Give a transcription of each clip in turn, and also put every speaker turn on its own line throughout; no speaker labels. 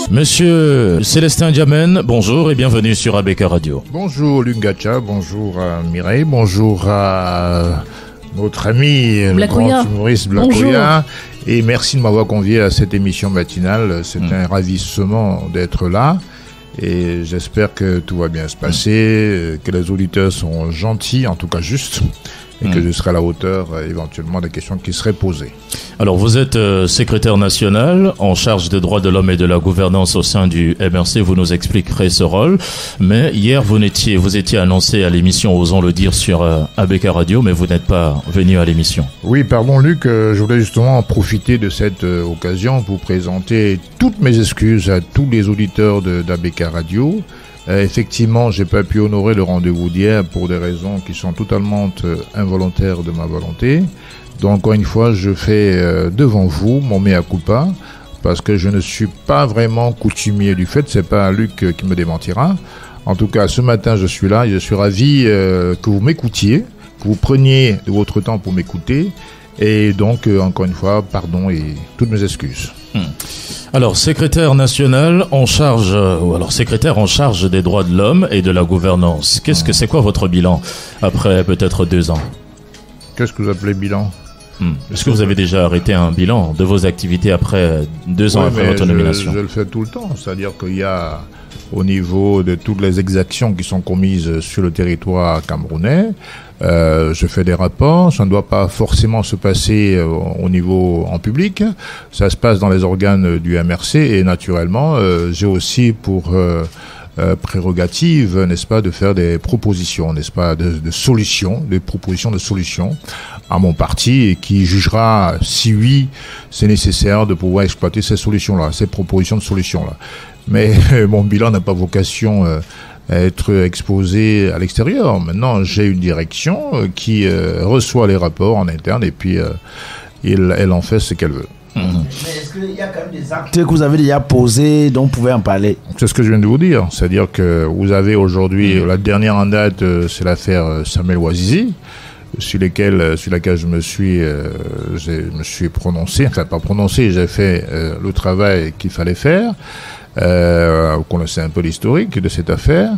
Monsieur Célestin Diamène, bonjour et bienvenue sur ABK Radio.
Bonjour Lungacha, bonjour à Mireille, bonjour à notre ami le grand humoriste Blakoya, et merci de m'avoir convié à cette émission matinale. C'est un ravissement d'être là et j'espère que tout va bien se passer, que les auditeurs sont gentils, en tout cas justes, et que je serai à la hauteur éventuellement des questions qui seraient posées.
Alors vous êtes secrétaire national en charge des droits de l'homme et de la gouvernance au sein du MRC, vous nous expliquerez ce rôle, mais hier vous étiez annoncé à l'émission Osons le dire sur ABK Radio, mais vous n'êtes pas venu à l'émission.
Oui, pardon Luc, je voulais justement profiter de cette occasion pour présenter toutes mes excuses à tous les auditeurs d'ABK Radio. Effectivement, j'ai pas pu honorer le rendez-vous d'hier pour des raisons qui sont totalement involontaires de ma volonté. Donc, encore une fois, je fais devant vous mon mea culpa, parce que je ne suis pas vraiment coutumier du fait. C'est pas Luc qui me démentira. En tout cas, ce matin, je suis là et je suis ravi que vous m'écoutiez, que vous preniez de votre temps pour m'écouter. Et donc, encore une fois, pardon et toutes mes excuses.
Alors, secrétaire national en charge, secrétaire en charge des droits de l'homme et de la gouvernance. C'est quoi votre bilan après peut-être 2 ans?
Qu'est-ce que vous appelez bilan?
Est-ce que vous avez déjà arrêté un bilan de vos activités après 2 ans après votre nomination?
Je le fais tout le temps. C'est-à-dire qu'il y a, au niveau de toutes les exactions qui sont commises sur le territoire camerounais, je fais des rapports. Ça ne doit pas forcément se passer au niveau en public. Ça se passe dans les organes du MRC et naturellement, j'ai aussi pour prérogative, n'est-ce pas, de faire des propositions, n'est-ce pas, de solutions, des propositions de solutions à mon parti et qui jugera si oui, c'est nécessaire de pouvoir exploiter ces solutions-là, ces propositions de solutions-là. Mais mon bilan n'a pas vocation à être exposé à l'extérieur. Maintenant, j'ai une direction qui reçoit les rapports en interne et puis elle en fait ce qu'elle veut.
Mais est-ce qu'il y a quand même des actes que vous avez déjà posés dont vous pouvez en parler?
C'est ce que je viens de vous dire. C'est-à-dire que vous avez aujourd'hui, la dernière en date, c'est l'affaire Samuel Ouazizi, sur laquelle je me suis prononcé, enfin pas prononcé, j'ai fait le travail qu'il fallait faire. Vous connaissez un peu l'historique de cette affaire.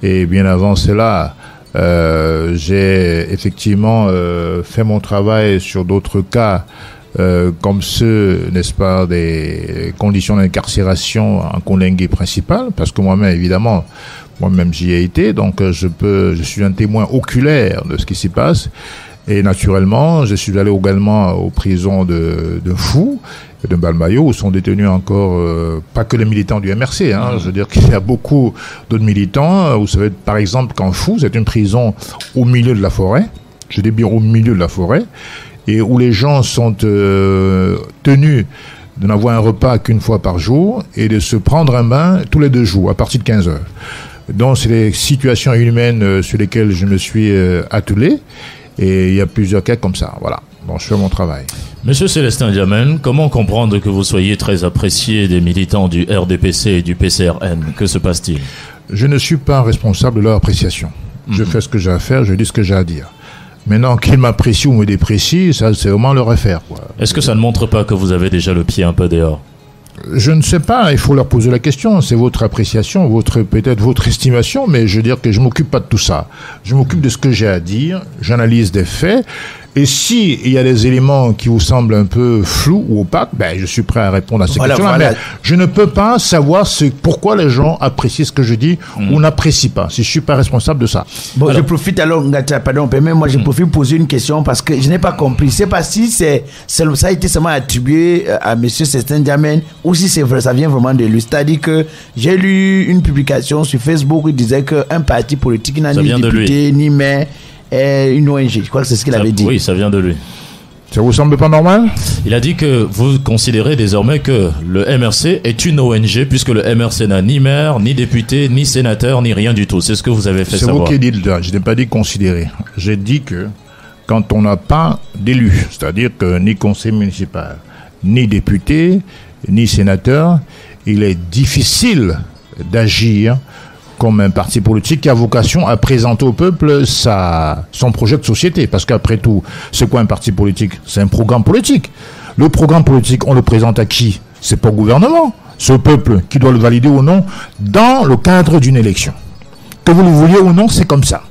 Et bien avant cela, j'ai effectivement fait mon travail sur d'autres cas, comme ceux, n'est-ce pas, des conditions d'incarcération en Kondengue principal, parce que moi-même j'y ai été, donc je suis un témoin oculaire de ce qui s'y passe. Et naturellement, je suis allé également aux prisons de Fou et de Balmayo, où sont détenus encore, pas que les militants du MRC, je veux dire qu'il y a beaucoup d'autres militants. Vous savez, par exemple, qu'en Fou, c'est une prison au milieu de la forêt, je dis bien au milieu de la forêt, et où les gens sont tenus de n'avoir un repas qu'une fois par jour et de se prendre un bain tous les 2 jours, à partir de 15 heures. Donc, c'est les situations humaines sur lesquelles je me suis attelé. Et il y a plusieurs cas comme ça, voilà. Bon, je fais mon travail.
Monsieur Célestin Diamène, comment comprendre que vous soyez très apprécié des militants du RDPC et du PCRN? Que se passe-t-il?
Je ne suis pas responsable de leur appréciation. Je fais ce que j'ai à faire, je dis ce que j'ai à dire. Maintenant, qu'ils m'apprécient ou me déprécient, ça, c'est vraiment leur affaire, quoi.
Est-ce que ça ne montre pas que vous avez déjà le pied un peu dehors?
Je ne sais pas, il faut leur poser la question. C'est votre appréciation, peut-être votre estimation, mais je veux dire que je m'occupe pas de tout ça. Je m'occupe de ce que j'ai à dire, j'analyse des faits, et si il y a des éléments qui vous semblent un peu flous ou opaques, je suis prêt à répondre à ces questions-là. Mais je ne peux pas savoir pourquoi les gens apprécient ce que je dis ou n'apprécient pas. Si je suis pas responsable de ça.
Bon, je profite alors, pardon, moi je profite pour poser une question parce que je n'ai pas compris. C'est pas si ça a été seulement attribué à monsieur Célestin Diamène ou si c'est vrai, ça vient vraiment de lui. C'est-à-dire que j'ai lu une publication sur Facebook où il disait qu'un parti politique n'a ni député ni maire une ONG. Je crois que c'est ce qu'il avait dit.
Oui, ça vient de lui.
Ça vous semble pas normal?
Il a dit que vous considérez désormais que le MRC est une ONG puisque le MRC n'a ni maire, ni député, ni sénateur, ni rien du tout. C'est ce que vous avez fait savoir.
C'est vous qui dites là. Je n'ai pas dit considérer. J'ai dit que quand on n'a pas d'élu, c'est-à-dire que ni conseil municipal, ni député, ni sénateur, il est difficile d'agir comme un parti politique qui a vocation à présenter au peuple son projet de société. Parce qu'après tout, c'est quoi un parti politique? C'est un programme politique. Le programme politique, on le présente à qui? C'est pas au gouvernement, c'est au peuple qui doit le valider ou non dans le cadre d'une élection. Que vous le vouliez ou non, c'est comme ça.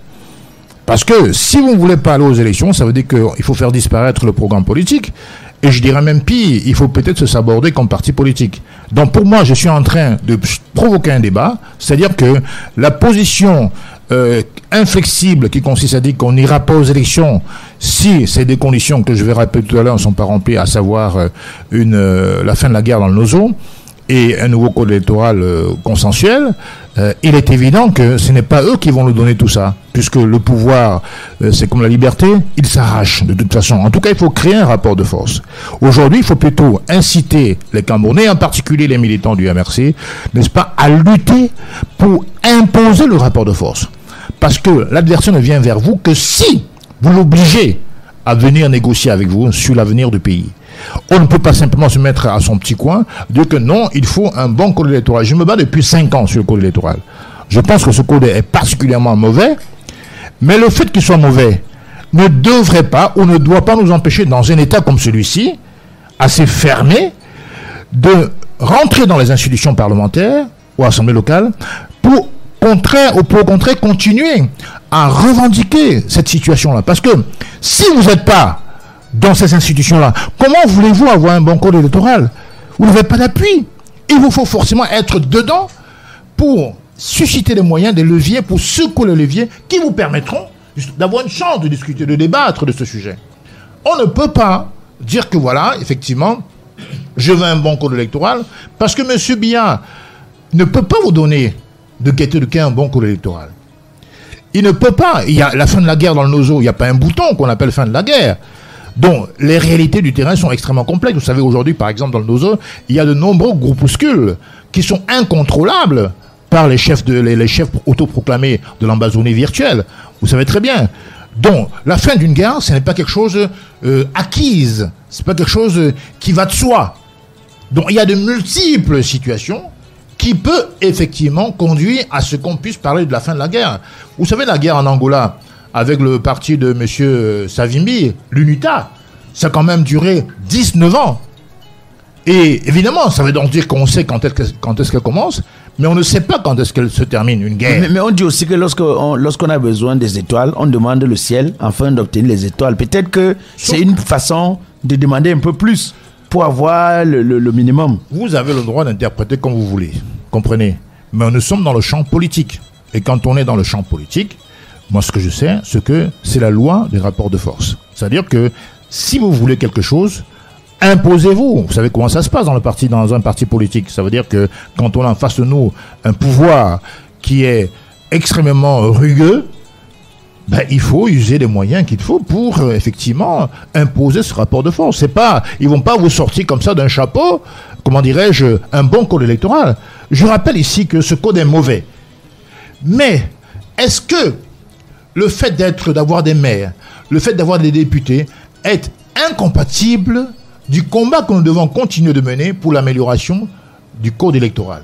Parce que si vous ne voulez pas aller aux élections, ça veut dire qu'il faut faire disparaître le programme politique. Et je dirais même pire, il faut peut-être se saborder comme parti politique. Donc pour moi, je suis en train de provoquer un débat, c'est-à-dire que la position inflexible qui consiste à dire qu'on n'ira pas aux élections si ces deux conditions que je vais rappeler tout à l'heure ne sont pas remplies, à savoir la fin de la guerre dans le Nozo et un nouveau code électoral consensuel, il est évident que ce n'est pas eux qui vont nous donner tout ça, puisque le pouvoir, c'est comme la liberté, il s'arrache de toute façon. En tout cas, il faut créer un rapport de force. Aujourd'hui, il faut plutôt inciter les Camerounais, en particulier les militants du MRC, n'est-ce pas, à lutter pour imposer le rapport de force. Parce que l'adversaire ne vient vers vous que si vous l'obligez à venir négocier avec vous sur l'avenir du pays. On ne peut pas simplement se mettre à son petit coin, dire que non, il faut un bon code électoral. Je me bats depuis 5 ans sur le code électoral. Je pense que ce code est particulièrement mauvais, mais le fait qu'il soit mauvais ne devrait pas ou ne doit pas nous empêcher, dans un État comme celui-ci, assez fermé, de rentrer dans les institutions parlementaires ou assemblées locales pour au contraire continuer à revendiquer cette situation-là. Parce que si vous n'êtes pas dans ces institutions-là, comment voulez-vous avoir un bon code électoral? Vous n'avez pas d'appui. Il vous faut forcément être dedans pour susciter des moyens, des leviers, pour secouer les leviers qui vous permettront d'avoir une chance de discuter, de débattre de ce sujet. On ne peut pas dire que voilà, effectivement, je veux un bon code électoral, parce que M. Biya ne peut pas vous donner de gaieté de un bon code électoral. Il ne peut pas. Il y a la fin de la guerre dans le Nozo, il n'y a pas un bouton qu'on appelle fin de la guerre. Donc, les réalités du terrain sont extrêmement complexes. Vous savez, aujourd'hui, par exemple, dans le Nozo, il y a de nombreux groupuscules qui sont incontrôlables par les chefs autoproclamés de l'Ambazonie virtuelle. Vous savez très bien. Donc, la fin d'une guerre, ce n'est pas quelque chose acquise. Ce n'est pas quelque chose qui va de soi. Donc, il y a de multiples situations qui peut effectivement conduire à ce qu'on puisse parler de la fin de la guerre. Vous savez, la guerre en Angola, avec le parti de M. Savimbi, l'UNITA, ça a quand même duré 19 ans. Et évidemment, ça veut donc dire qu'on sait quand est-ce qu'elle commence, mais on ne sait pas quand est-ce qu'elle se termine, une guerre.
Mais on dit aussi que lorsqu'on a besoin des étoiles, on demande le ciel afin d'obtenir les étoiles. Peut-être que c'est une façon de demander un peu plus pour avoir le minimum.
Vous avez le droit d'interpréter comme vous voulez, comprenez. Mais nous sommes dans le champ politique. Et quand on est dans le champ politique, moi ce que je sais, c'est que c'est la loi des rapports de force. C'est-à-dire que si vous voulez quelque chose, imposez-vous. Vous savez comment ça se passe dans un parti politique. Ça veut dire que quand on a en face de nous un pouvoir qui est extrêmement rugueux, ben, il faut user des moyens qu'il faut pour effectivement imposer ce rapport de force. C'est pas, ils vont pas vous sortir comme ça d'un chapeau, comment dirais-je, un bon code électoral. Je rappelle ici que ce code est mauvais. Mais est-ce que le fait d'avoir des maires, le fait d'avoir des députés est incompatible du combat que nous devons continuer de mener pour l'amélioration du code électoral?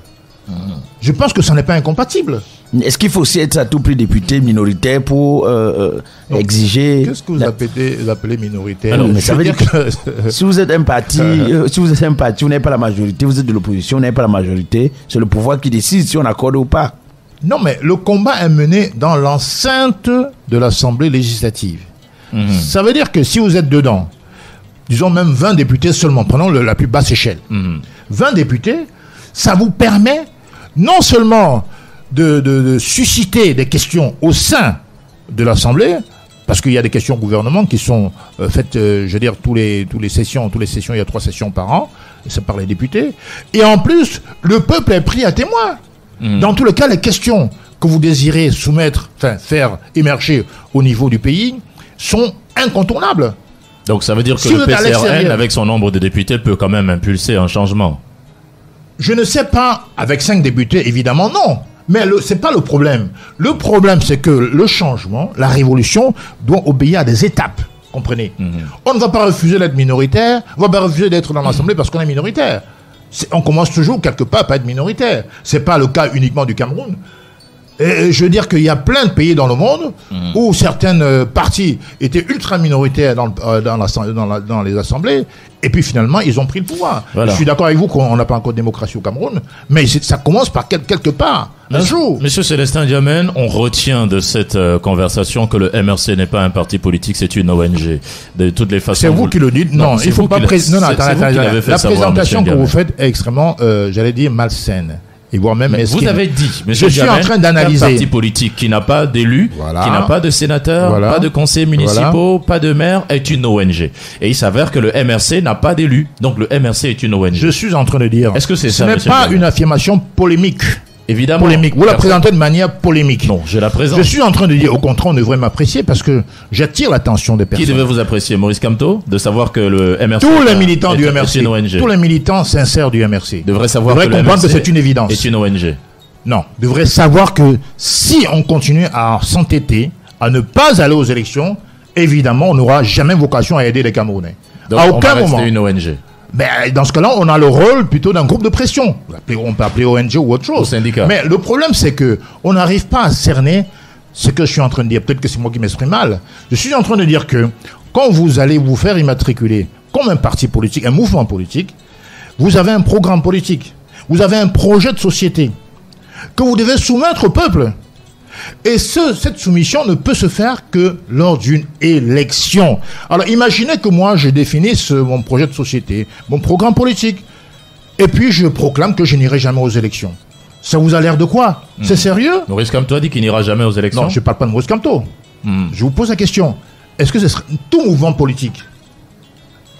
Je pense que ça n'est pas incompatible.
Est-ce qu'il faut aussi être à tout prix député minoritaire pour exiger...
Qu'est-ce que vous appelez minoritaire?
Alors, mais ça veut dire que si vous êtes un parti, vous n'avez pas la majorité, vous êtes de l'opposition, vous n'avez pas la majorité, c'est le pouvoir qui décide si on accorde ou pas.
Non, mais le combat est mené dans l'enceinte de l'Assemblée législative. Ça veut dire que si vous êtes dedans, disons même 20 députés seulement, prenons la plus basse échelle, 20 députés, ça vous permet non seulement de susciter des questions au sein de l'Assemblée, parce qu'il y a des questions au gouvernement qui sont faites, je veux dire, toutes les sessions, il y a 3 sessions par an, c'est par les députés, et en plus, le peuple est pris à témoin. Dans tous les cas, les questions que vous désirez faire émerger au niveau du pays sont incontournables.
Donc ça veut dire que le PCRN, avec son nombre de députés, peut quand même impulser un changement.
Je ne sais pas, avec 5 députés, évidemment non. Mais ce n'est pas le problème. Le problème, c'est que le changement, la révolution, doit obéir à des étapes. Comprenez? On ne va pas refuser d'être minoritaire, on ne va pas refuser d'être dans l'Assemblée parce qu'on est minoritaire. On commence toujours quelque part par être minoritaire. Ce n'est pas le cas uniquement du Cameroun. Je veux dire qu'il y a plein de pays dans le monde où certaines partis étaient ultra minoritaires dans les assemblées, et puis finalement, ils ont pris le pouvoir. Voilà. Je suis d'accord avec vous qu'on n'a pas encore de démocratie au Cameroun, mais ça commence par quelque part. Un jour.
Monsieur Célestin Diamène, on retient de cette conversation que le MRC n'est pas un parti politique, c'est une ONG. De toutes les façons.
C'est vous qui le dites. Non, il faut pas préciser. La présentation que vous faites est extrêmement, j'allais dire, malsaine. Et voire même
vous avez dit,
je suis en train d'analyser
un parti politique qui n'a pas d'élus, qui n'a pas de sénateurs, pas de conseillers municipaux, pas de maires, est une ONG. Et il s'avère que le MRC n'a pas d'élus, donc le MRC est une ONG.
Je suis en train de dire.
Est-ce que c'est
ça? Ce n'est pas une affirmation polémique.
Évidemment.
Polémique. Vous la présentez de manière polémique.
Non, je la présente.
Je suis en train de dire, au contraire, on devrait m'apprécier parce que j'attire l'attention des personnes.
Qui devait vous apprécier, Maurice Kamto, de savoir que le MRC
tous les militants du MRC, tous les militants sincères du MRC
devraient savoir que
comprendre que c'est une évidence.
Est une ONG.
Non, devraient savoir que si on continue à s'entêter, à ne pas aller aux élections, évidemment, on n'aura jamais vocation à aider les Camerounais.
Donc, à aucun moment. C'est une ONG.
Ben, dans ce cas-là, on a le rôle plutôt d'un groupe de pression. On peut appeler ONG ou autre chose.
Au syndicat.
Mais le problème, c'est que on n'arrive pas à cerner ce que je suis en train de dire. Peut-être que c'est moi qui m'exprime mal. Je suis en train de dire que quand vous allez vous faire immatriculer comme un parti politique, un mouvement politique, vous avez un programme politique. Vous avez un projet de société que vous devez soumettre au peuple. Et cette soumission ne peut se faire que lors d'une élection. Alors imaginez que moi je définisse mon projet de société, mon programme politique, et puis je proclame que je n'irai jamais aux élections. Ça vous a l'air de quoi? C'est sérieux?
Maurice Kamto a dit qu'il n'ira jamais aux élections.
Non, je ne parle pas de Maurice Kamto. Je vous pose la question. Est-ce que ce serait tout mouvement politique?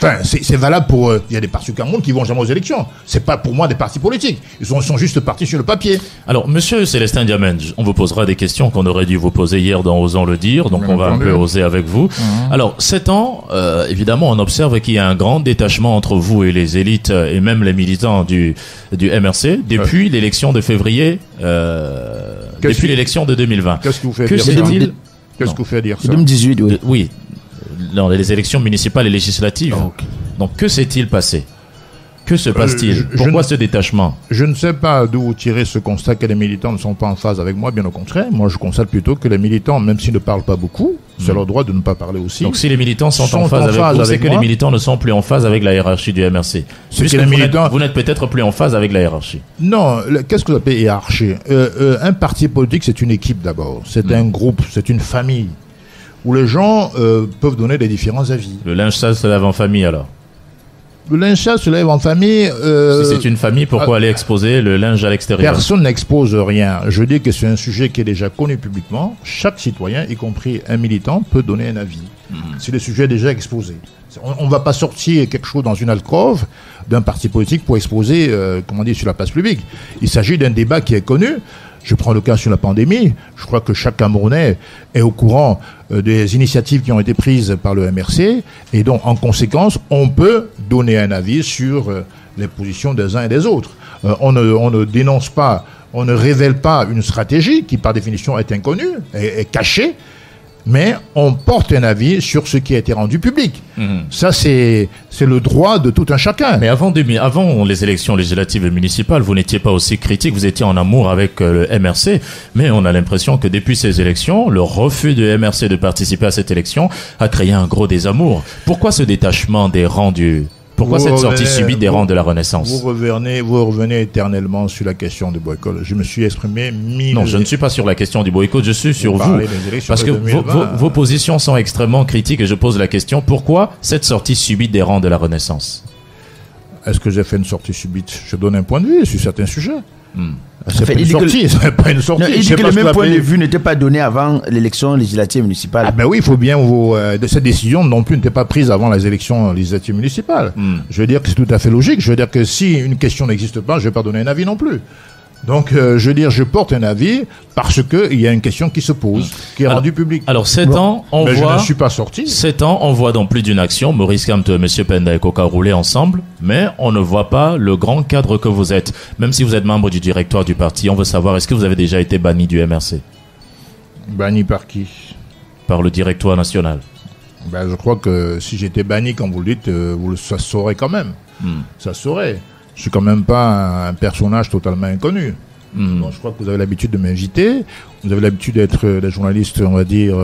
Enfin, c'est valable pour... Il y a des partis au Cameroun qui vont jamais aux élections. C'est pas pour moi des partis politiques. Ils sont juste partis sur le papier.
Alors, monsieur Célestin Diamène, on vous posera des questions qu'on aurait dû vous poser hier dans Osons le dire. Donc, on va un peu oser avec vous. Alors, 7 ans, évidemment, on observe qu'il y a un grand détachement entre vous et les élites et même les militants du MRC depuis l'élection de février, depuis l'élection de 2020.
Qu'est-ce que vous faites dire ça? Qu'est-ce que vous faites dire ça?
2018, oui.
Oui. Dans les élections municipales et législatives.
Okay.
Donc, que s'est-il passé? Que se passe-t-il? Pourquoi ce détachement?
Je ne sais pas d'où vous tirez ce constat que les militants ne sont pas en phase avec moi, bien au contraire. Moi, je constate plutôt que les militants, même s'ils ne parlent pas beaucoup, c'est leur droit de ne pas parler aussi.
Donc, si les militants sont en phase avec vous, c'est que les militants ne sont plus en phase avec la hiérarchie du MRC. Vous n'êtes peut-être plus en phase avec la hiérarchie.
Non, qu'est-ce que vous appelez hiérarchie? Un parti politique, c'est une équipe d'abord. C'est un groupe, c'est une famille, où les gens peuvent donner des différents avis.
Le linge sale se lave en famille, alors?
Le linge sale se lève en famille...
si c'est une famille, pourquoi aller exposer le linge à l'extérieur?
Personne n'expose rien. Je dis que c'est un sujet qui est déjà connu publiquement. Chaque citoyen, y compris un militant, peut donner un avis. Si le sujet est déjà exposé. On ne va pas sortir quelque chose dans une alcôve d'un parti politique pour exposer, sur la place publique. Il s'agit d'un débat qui est connu. Je prends le cas sur la pandémie. Je crois que chaque Camerounais est au courant des initiatives qui ont été prises par le MRC. Et donc, en conséquence, on peut donner un avis sur les positions des uns et des autres. On ne dénonce pas, on ne révèle pas une stratégie qui, par définition, est inconnue, est cachée. Mais on porte un avis sur ce qui a été rendu public. Ça, c'est le droit de tout un chacun.
Mais avant les élections législatives et municipales, vous n'étiez pas aussi critique, vous étiez en amour avec le MRC, mais on a l'impression que depuis ces élections, le refus de MRC de participer à cette élection a créé un gros désamour. Pourquoi ce détachement des rangs Pourquoi cette sortie subite des rangs de la Renaissance?
Vous revenez éternellement sur la question du boycott. Je me suis exprimé
Non, je ne suis pas sur la question du boycott, je suis sur vous. Parce que vos positions sont extrêmement critiques et je pose la question, pourquoi cette sortie subite des rangs de la Renaissance?
Est-ce que j'ai fait une sortie subite? Je donne un point de vue sur certains sujets. C'est pas une sortie.
Non, il dit que le même point de vue n'était pas donné avant l'élection législative municipale.
Ah ben oui, il faut bien cette décision non plus n'était pas prise avant les élections législatives municipales. Je veux dire que c'est tout à fait logique. Je veux dire que si une question n'existe pas, je vais pas donner un avis non plus. Donc, je veux dire, je porte un avis parce qu'il y a une question qui se pose, qui est rendue publique.
Alors, 7 ans, on voit...
je ne suis pas sorti.
7 ans, on voit dans plus d'une action, Maurice Kamto et M. Penda et Coca rouler ensemble, mais on ne voit pas le grand cadre que vous êtes. Même si vous êtes membre du directoire du parti, on veut savoir, est-ce que vous avez déjà été banni du MRC?
Banni par qui?
Par le directoire national.
Ben, je crois que si j'étais banni, comme vous le dites, ça se saurait quand même. Ça se saurait. Je suis quand même pas un personnage totalement inconnu. Donc, je crois que vous avez l'habitude de m'inviter. Vous avez l'habitude d'être des journalistes, on va dire,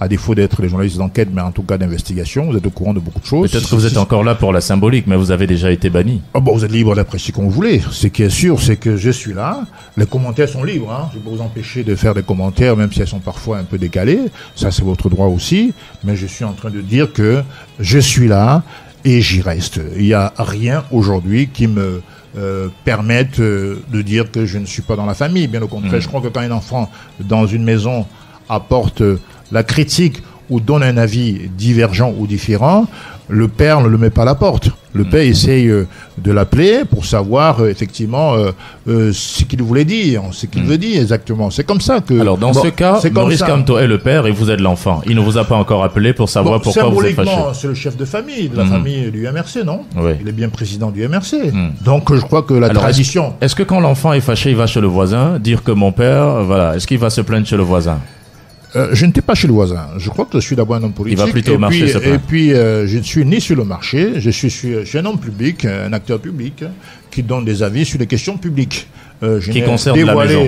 à défaut d'être des journalistes d'enquête, mais en tout cas d'investigation. Vous êtes au courant de beaucoup de choses.
Peut-être que vous êtes encore là pour la symbolique, mais vous avez déjà été banni.
Ah bon, vous êtes libre d'apprécier comme vous voulez. Ce qui est sûr, c'est que je suis là. Les commentaires sont libres. Hein. Je peux vous empêcher de faire des commentaires, même si elles sont parfois un peu décalées. Ça, c'est votre droit aussi. Mais je suis en train de dire que je suis là et j'y reste. Il n'y a rien aujourd'hui qui me permettent de dire que je ne suis pas dans la famille. Bien au contraire, je crois que quand un enfant dans une maison apporte la critique ou donne un avis divergent ou différent, le père ne le met pas à la porte. Le père essaye de l'appeler pour savoir effectivement ce qu'il voulait dire, ce qu'il veut dire exactement. C'est comme ça que...
Alors dans ce cas, Maurice Kamto est le père et vous êtes l'enfant. Il ne vous a pas encore appelé pour savoir pourquoi vous êtes fâché.
Symboliquement, c'est le chef de famille, de la famille du MRC, non?
Oui.
Il est bien président du MRC. Donc je crois que la tradition...
Est-ce que quand l'enfant est fâché, il va chez le voisin dire que mon père, voilà, est-ce qu'il va se plaindre chez le voisin?
Je n'étais pas chez le voisin. Je crois que je suis d'abord un homme politique.
Il va plutôt au marché, se plaindre.
Et puis, je ne suis ni sur le marché. Je suis un homme public, un acteur public, qui donne des avis sur des questions publiques.
Qui concernent la maison.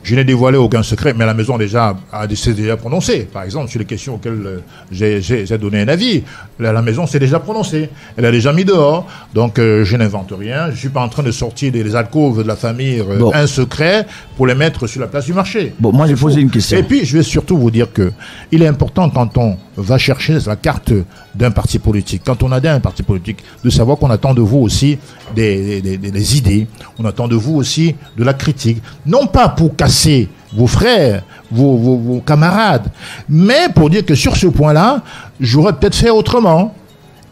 Je n'ai dévoilé aucun secret, mais la maison s'est déjà prononcée. Par exemple, sur les questions auxquelles j'ai donné un avis, la maison s'est déjà prononcée. Elle a déjà mis dehors. Donc, je n'invente rien. Je ne suis pas en train de sortir des alcôves de la famille un secret pour les mettre sur la place du marché.
Bon, moi, j'ai posé une question.
Et puis, je vais surtout vous dire que il est important quand on va chercher la carte d'un parti politique, quand on adhère à un parti politique, de savoir qu'on attend de vous aussi des idées, on attend de vous aussi de la critique, non pas pour casser vos frères, vos camarades, mais pour dire que sur ce point-là, j'aurais peut-être fait autrement,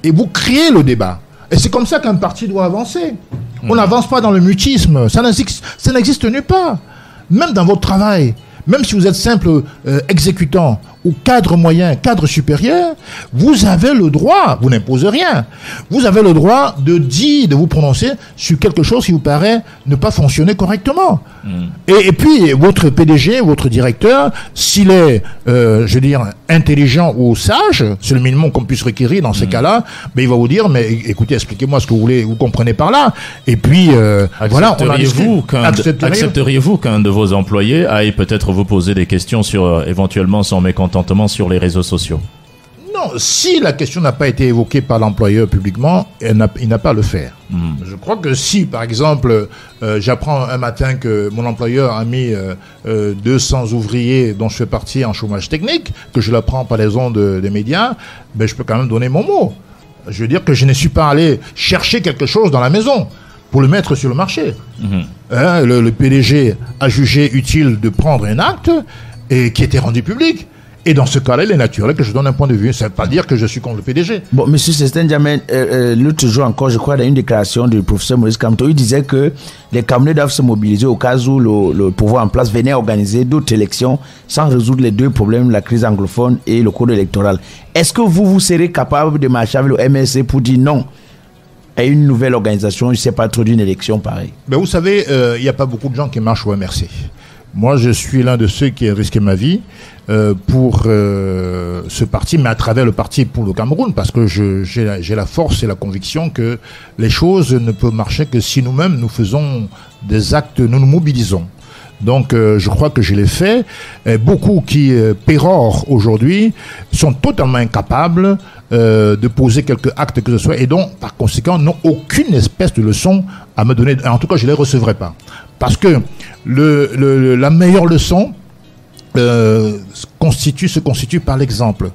et vous créez le débat. Et c'est comme ça qu'un parti doit avancer. On n'avance pas dans le mutisme, ça n'existe nulle part, même dans votre travail. Même si vous êtes simple exécutant ou cadre moyen, cadre supérieur, vous avez le droit, vous n'imposez rien, vous avez le droit de dire, de vous prononcer sur quelque chose qui vous paraît ne pas fonctionner correctement. Et puis, votre PDG, votre directeur, s'il est, je veux dire, intelligent ou sage, c'est le minimum qu'on puisse requérir dans ces cas-là, mais il va vous dire, mais écoutez, expliquez-moi ce que vous comprenez par là. Et puis, voilà.
Accepteriez-vous qu'un de vos employés aille peut-être vous poser des questions sur éventuellement son mécontentement sur les réseaux sociaux?
Non, si la question n'a pas été évoquée par l'employeur publiquement, il n'a pas à le faire. Je crois que si, par exemple, j'apprends un matin que mon employeur a mis 200 ouvriers dont je fais partie en chômage technique, que je l'apprends par les ondes des médias, ben, je peux quand même donner mon mot. Je veux dire que je ne suis pas allé chercher quelque chose dans la maison pour le mettre sur le marché. Le PDG a jugé utile de prendre un acte et qui était rendu public. Et dans ce cas-là, il est naturel que je donne un point de vue. Ça ne veut pas dire que je suis contre le PDG.
Bon, monsieur Célestin Diamène, l'autre jour encore, je crois, dans une déclaration du professeur Maurice Kamto, il disait que les Camerounais doivent se mobiliser au cas où le pouvoir en place venait organiser d'autres élections sans résoudre les deux problèmes, la crise anglophone et le code électoral. Est-ce que vous serez capable de marcher avec le MRC pour dire non à une nouvelle organisation, je ne sais pas trop, d'une élection pareille?
Ben vous savez, il n'y a pas beaucoup de gens qui marchent au MRC. Moi, je suis l'un de ceux qui a risqué ma vie pour ce parti, mais à travers le parti pour le Cameroun, parce que j'ai la force et la conviction que les choses ne peuvent marcher que si nous-mêmes nous faisons des actes, nous nous mobilisons. Donc, je crois que je l'ai fait. Beaucoup qui pérorent aujourd'hui sont totalement incapables de poser quelques actes que ce soit, et donc, par conséquent, n'ont aucune espèce de leçon à me donner. En tout cas, je ne les recevrai pas. Parce que la meilleure leçon se constitue par l'exemple.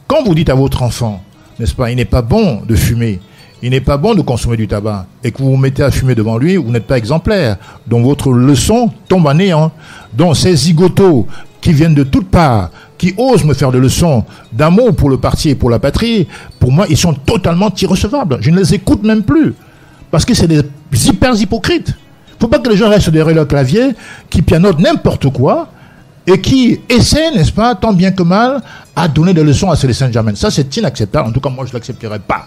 Quand vous dites à votre enfant, n'est-ce pas, il n'est pas bon de fumer, il n'est pas bon de consommer du tabac, et que vous vous mettez à fumer devant lui, vous n'êtes pas exemplaire. Donc votre leçon tombe à néant. Donc ces zigotos qui viennent de toutes parts, qui osent me faire des leçons d'amour pour le parti et pour la patrie, pour moi, ils sont totalement irrecevables. Je ne les écoute même plus. Parce que c'est des hyper hypocrites. Il ne faut pas que les gens restent derrière leur clavier, qui pianotent n'importe quoi, et qui essaient, n'est-ce pas, tant bien que mal, à donner des leçons à Célestin Diamène. Ça, c'est inacceptable. En tout cas, moi, je ne l'accepterai pas.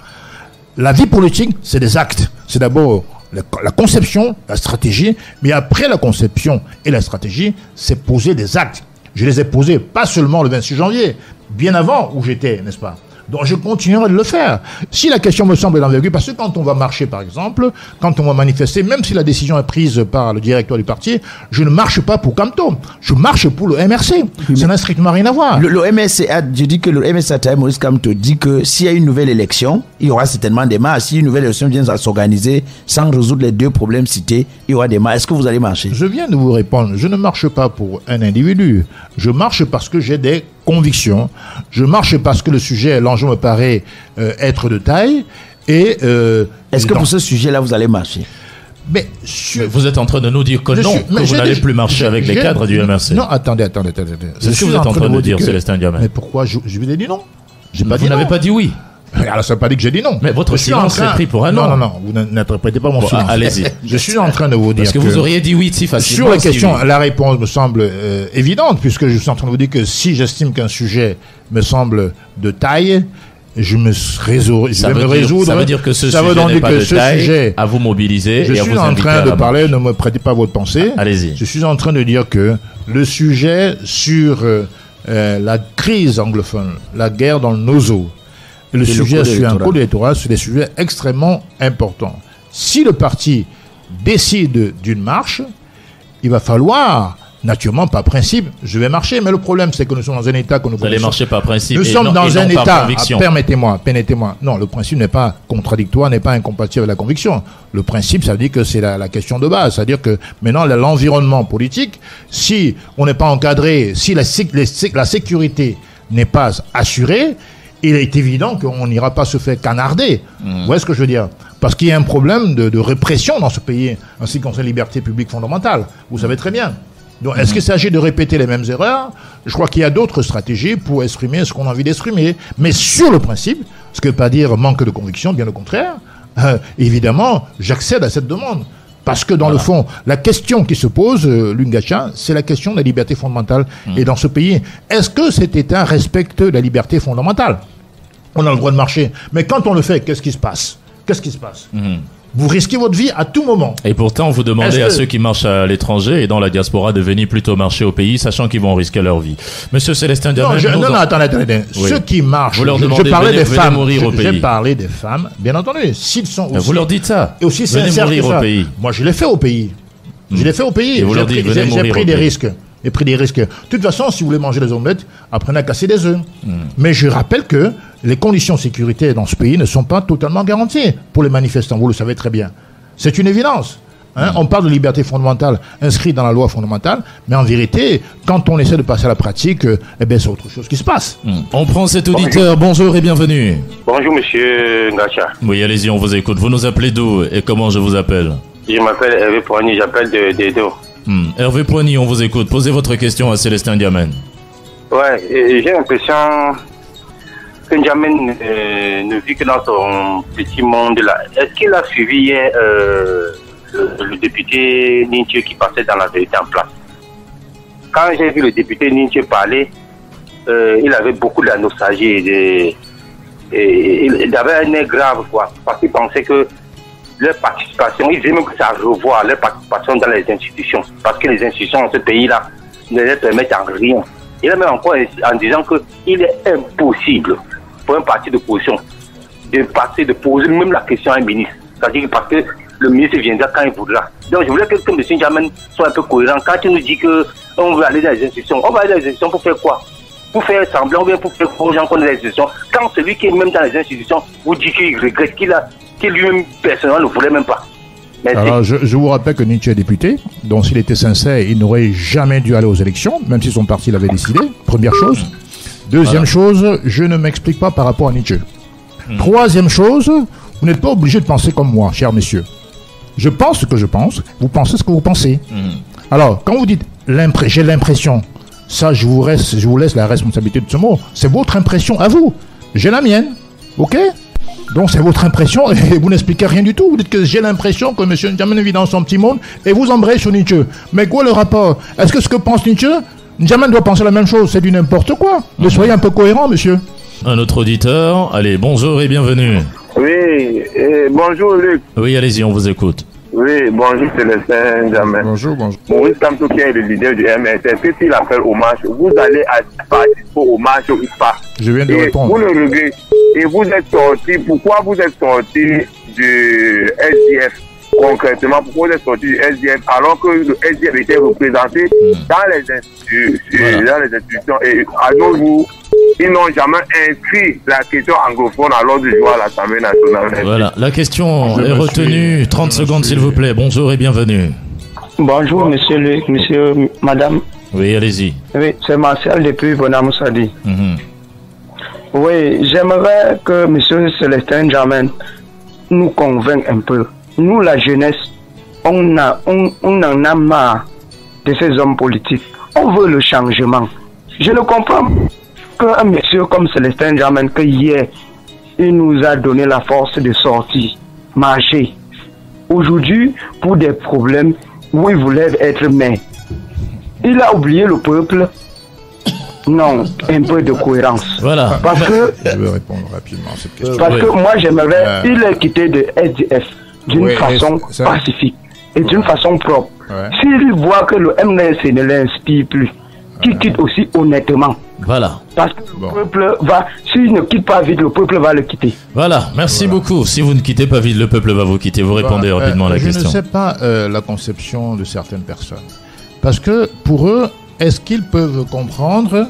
La vie politique, c'est des actes. C'est d'abord la conception, la stratégie, mais après la conception et la stratégie, c'est poser des actes. Je les ai posés pas seulement le 26 janvier, bien avant où j'étais, n'est-ce pas, Donc je continuerai de le faire. Si la question me semble d'envergure, parce que quand on va marcher par exemple, quand on va manifester, même si la décision est prise par le directeur du parti, je ne marche pas pour Camto, je marche pour le MRC. Ça n'a strictement rien à voir.
Le MRC, je dis que le MRC Maurice Kamto dit que s'il y a une nouvelle élection, il y aura certainement des marches. Si une nouvelle élection vient à s'organiser sans résoudre les deux problèmes cités, il y aura des marches. Est-ce que vous allez marcher?
Je viens de vous répondre, je ne marche pas pour un individu. Je marche parce que j'ai des convictions. Je marche parce que le sujet, l'enjeu me paraît être de taille. Et
est-ce que pour ce sujet-là, vous allez marcher?
Mais vous êtes en train de nous dire que non, que vous n'allez plus marcher avec les cadres du MRC.
Non, attendez.
C'est ce que vous êtes en train de me dire, Célestin Diamène.
Mais pourquoi je vous ai dit non?
Vous n'avez pas dit oui.
Alors ça ne veut pas dire que j'ai dit non.
Mais votre silence est pris pour un non.
Non, vous n'interprétez pas mon silence.
Allez-y.
Je suis en train de vous dire
parce que vous auriez dit oui si facilement.
Sur la question, la réponse me semble évidente, puisque je suis en train de vous dire que si j'estime qu'un sujet me semble de taille, je vais me résoudre.
Ça veut dire que ce sujet n'est pas de taille, à vous mobiliser.
Je suis en train de parler, ne me prêtez pas votre pensée.
Allez-y.
Je suis en train de dire que le sujet sur la crise anglophone, la guerre dans le Nozo, le sujet sur un code électoral, c'est des sujets extrêmement importants. Si le parti décide d'une marche, il va falloir, naturellement, par principe, je vais marcher. Mais le problème, c'est que nous sommes dans un état que nous
Vous allez marcher par principe.
Nous sommes dans un état, permettez-moi. Non, le principe n'est pas contradictoire, n'est pas incompatible avec la conviction. Le principe, ça veut dire que c'est la question de base. C'est-à-dire que maintenant, l'environnement politique, si on n'est pas encadré, si la sécurité n'est pas assurée, il est évident qu'on n'ira pas se faire canarder. Vous voyez ce que je veux dire? Parce qu'il y a un problème de répression dans ce pays en ce qui concerne la liberté publique fondamentale. Vous savez très bien. Donc, est-ce qu'il s'agit de répéter les mêmes erreurs? Je crois qu'il y a d'autres stratégies pour exprimer ce qu'on a envie d'exprimer. Mais sur le principe, ce que ne veut pas dire manque de conviction, bien au contraire, évidemment, j'accède à cette demande. Parce que dans le fond, la question qui se pose, Lungacha, c'est la question de la liberté fondamentale. Et dans ce pays, est-ce que cet État respecte la liberté fondamentale? On a le droit de marcher. Mais quand on le fait, qu'est-ce qui se passe? Vous risquez votre vie à tout moment.
Et pourtant, vous demandez à ceux qui marchent à l'étranger et dans la diaspora de venir plutôt marcher au pays, sachant qu'ils vont risquer leur vie. Monsieur Célestin Diamène...
Non, attendez. Oui. Ceux qui marchent...
Vous leur demandez
je parlais des femmes.
Mourir au pays.
J'ai parlé des femmes, bien entendu. S'ils sont aussi...
Vous leur dites ça.
Et aussi
venez mourir au pays.
Moi, je l'ai fait au pays.
Et vous leur dites,
j'ai pris des risques. J'ai pris des risques. De toute façon, si vous voulez manger des omelettes, apprenez à casser des œufs. Mais je rappelle que les conditions sécuritaires dans ce pays ne sont pas totalement garanties pour les manifestants. Vous le savez très bien. C'est une évidence. On parle de liberté fondamentale inscrite dans la loi fondamentale, mais en vérité, quand on essaie de passer à la pratique, c'est autre chose qui se passe.
On prend cet auditeur. Bonjour et bienvenue.
Bonjour, monsieur Ngacha.
Oui, allez-y, on vous écoute. Vous nous appelez d'où et comment je vous appelle?
Je m'appelle Hervé Poigny, j'appelle d'Edo.
Hervé Poigny, on vous écoute. Posez votre question à Célestin Diamène.
Ouais, j'ai l'impression que Diamène ne vit que dans son petit monde là. Est-ce qu'il a suivi hier le député Nintieu qui passait dans la vérité en place? Quand j'ai vu le député Nintieu parler, il avait beaucoup de la nostalgie. Il avait un air grave, quoi, parce qu'il pensait que leur participation, il disait même que ça revoit leur participation dans les institutions, parce que les institutions dans ce pays-là ne les permettent en rien. Il a même encore en disant qu'il est impossible pour un parti d'opposition de poser même la question à un ministre. C'est-à-dire parce que le ministre viendra quand il voudra. Donc je voulais que M. Diamène soit un peu cohérent. Quand il nous dit qu'on veut aller dans les institutions, on va aller dans les institutions pour faire quoi? Pour faire semblant ou bien pour faire aux gens qu'on est dans les institutions. Quand celui qui est même dans les institutions vous dit qu'il regrette, qu'il lui-même personnellement ne voulait même pas. Merci.
Alors je vous rappelle que Nietzsche est député, donc s'il était sincère, il n'aurait jamais dû aller aux élections, même si son parti l'avait décidé, première chose. Deuxième chose, je ne m'explique pas par rapport à Nietzsche. Troisième chose, vous n'êtes pas obligé de penser comme moi, chers messieurs. Je pense ce que je pense, vous pensez ce que vous pensez. Alors, quand vous dites j'ai l'impression, ça je vous laisse la responsabilité de ce mot, c'est votre impression à vous. J'ai la mienne, ok? Donc c'est votre impression et vous n'expliquez rien du tout. Vous dites que j'ai l'impression que M. N'Djamène vit dans son petit monde et vous embrayez sur Nietzsche. Mais quoi le rapport? Est-ce que ce que pense Nietzsche, N'Djamène doit penser la même chose? C'est du n'importe quoi. Mais soyez un peu cohérent, monsieur.
Un autre auditeur. Allez, bonjour et bienvenue.
Oui, bonjour Luc.
Oui, allez-y, on vous écoute.
Oui, bonjour Célestin Jamais.
Bonjour.
Maurice Kamto qui est le leader du MS, est-ce qu'il appelle au marche, vous allez participer au marche ou pas?
Je viens de répondre.
Vous le regrettez. Et vous êtes sorti, pourquoi vous êtes sorti du SDF? Concrètement, pourquoi vous êtes sorti du SDF alors que le SDF était représenté dans les institutions et à nos jours, ils n'ont jamais inscrit la question anglophone à l'ordre du jour à l'Assemblée nationale.
Voilà, la question est retenue. 30 secondes s'il vous plaît. Bonjour et bienvenue.
Bonjour monsieur Luc, madame.
Oui, allez-y.
Oui, c'est Martial depuis Bonamoussadi. Oui, j'aimerais que monsieur Célestin Jamais nous convainque un peu. Nous, la jeunesse, on en a marre de ces hommes politiques. On veut le changement. Je ne comprends qu'un monsieur comme Célestin Jamais, que hier, il nous a donné la force de sortir, marcher. Aujourd'hui, pour des problèmes où il voulait être maire, il a oublié le peuple. Non, un peu de cohérence.
Voilà.
Parce que je veux répondre rapidement à cette question.
Parce que moi, j'aimerais, il est quitté de SDF d'une façon pacifique et d'une façon propre. S'il voit que le MNC ne l'inspire plus, qu'il quitte aussi honnêtement.
Voilà.
Parce que le peuple va, s'il ne quitte pas vite, le peuple va le quitter.
Voilà, merci beaucoup. Si vous ne quittez pas vite, le peuple va vous quitter. Vous répondez rapidement à la question.
Je ne sais pas la conception de certaines personnes. Parce que pour eux, est-ce qu'ils peuvent comprendre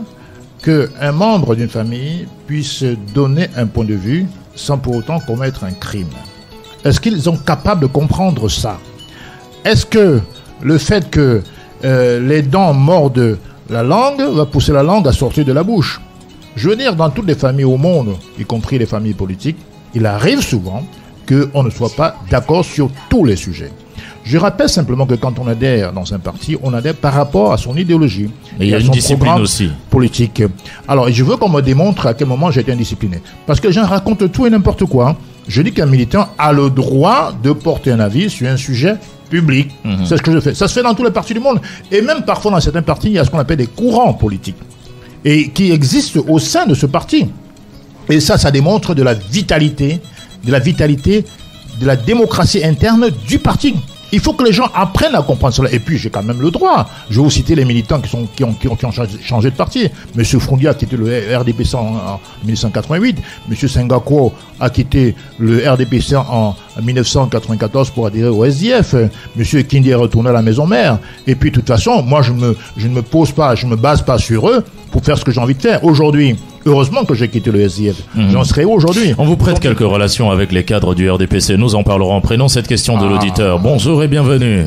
qu'un membre d'une famille puisse donner un point de vue sans pour autant commettre un crime? Est-ce qu'ils sont capables de comprendre ça? Est-ce que le fait que les dents mordent la langue va pousser la langue à sortir de la bouche? Je veux dire, dans toutes les familles au monde, y compris les familles politiques, il arrive souvent qu'on ne soit pas d'accord sur tous les sujets. Je rappelle simplement que quand on adhère dans un parti, on adhère par rapport à son idéologie.
Et il y a une discipline aussi.
Politique. Alors, je veux qu'on me démontre à quel moment j'ai été indiscipliné. Parce que j'en raconte tout et n'importe quoi. Je dis qu'un militant a le droit de porter un avis sur un sujet public. C'est ce que je fais. Ça se fait dans tous les partis du monde. Et même parfois dans certains partis, il y a ce qu'on appelle des courants politiques. Et qui existent au sein de ce parti. Et ça démontre de la vitalité, de la démocratie interne du parti. Il faut que les gens apprennent à comprendre cela. Et puis, j'ai quand même le droit. Je vais vous citer les militants qui ont changé de parti. Monsieur Frondia a quitté le RDPC en 1988. Monsieur Sengako a quitté le RDPC en 1994 pour adhérer au SDF. Monsieur Kindi est retourné à la maison mère. Et puis, de toute façon, moi, je ne me pose pas, je ne me base pas sur eux pour faire ce que j'ai envie de faire. Aujourd'hui, heureusement que j'ai quitté le SDF. J'en serais où aujourd'hui?
On vous prête quelques relations avec les cadres du RDPC. Nous en parlerons en prenant cette question de l'auditeur. Bonjour et bienvenue.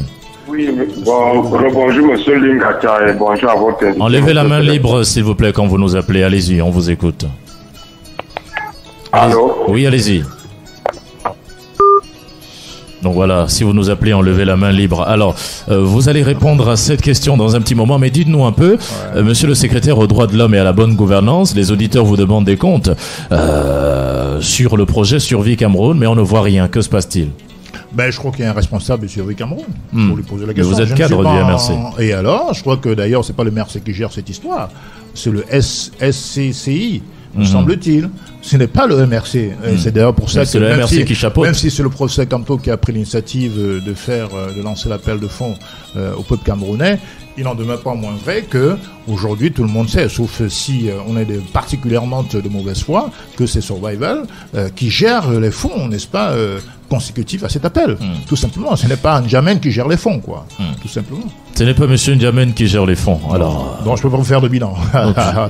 Oui, bonjour monsieur Lingata et bonjour à votre invité.
Enlevez la main libre s'il vous plaît quand vous nous appelez. Allez-y, on vous écoute.
Allô?
Oui, allez-y. Donc voilà, si vous nous appelez, enlevez la main libre. Alors, vous allez répondre à cette question dans un petit moment, mais dites-nous un peu, monsieur le secrétaire aux droits de l'homme et à la bonne gouvernance, les auditeurs vous demandent des comptes sur le projet Survie Cameroun, mais on ne voit rien. Que se passe-t-il?
Je crois qu'il y a un responsable de Survie Cameroun. Pour lui poser la question.
Vous êtes cadre du MRC.
Et alors, je crois que d'ailleurs, c'est pas le MRC qui gère cette histoire, c'est le SCCI. Me semble-t-il, ce n'est pas le MRC. C'est d'ailleurs pour ça que
le MRC qui chapeaute.
Même si c'est le professeur Kamto qui a pris l'initiative de lancer l'appel de fonds au peuple camerounais, il n'en demeure pas moins vrai que aujourd'hui tout le monde sait, sauf si on est particulièrement de mauvaise foi, que c'est Survival qui gère les fonds, n'est-ce pas, consécutifs à cet appel. Tout simplement, ce n'est pas N'Djamène qui gère les fonds, quoi. Tout simplement.
Ce n'est pas monsieur N'Djamène qui gère les fonds. Alors,
donc je peux pas vous faire de bilan.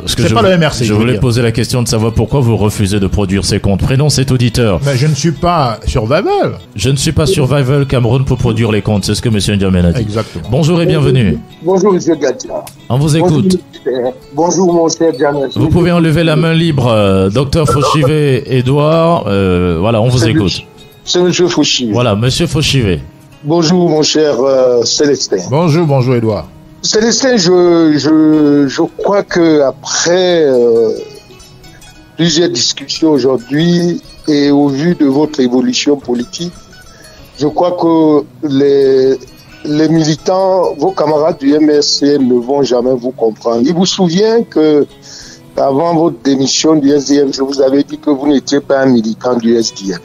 C'est pas le MRC.
Je voulais poser la question de savoir pourquoi vous refusez de produire ces comptes. Prénom cet auditeur.
Mais je ne suis pas Survival.
Je ne suis pas Survival Cameroun pour produire les comptes. C'est ce que monsieur N'Djamène a dit.
Exactement.
Bonjour et bienvenue.
Bonjour monsieur Gatia.
On vous écoute.
Bonjour mon cher N'Djamène.
Vous pouvez enlever la main libre. Docteur Fauchivé, Edouard. Voilà, on vous écoute.
C'est monsieur Fauchivé.
Voilà, monsieur Fauchivé.
Bonjour mon cher Célestin.
Bonjour Edouard.
Célestin, je crois que après plusieurs discussions aujourd'hui et au vu de votre évolution politique, je crois que les militants, vos camarades du MRC ne vont jamais vous comprendre. Il vous souvient que avant votre démission du SDF, je vous avais dit que vous n'étiez pas un militant du SDF.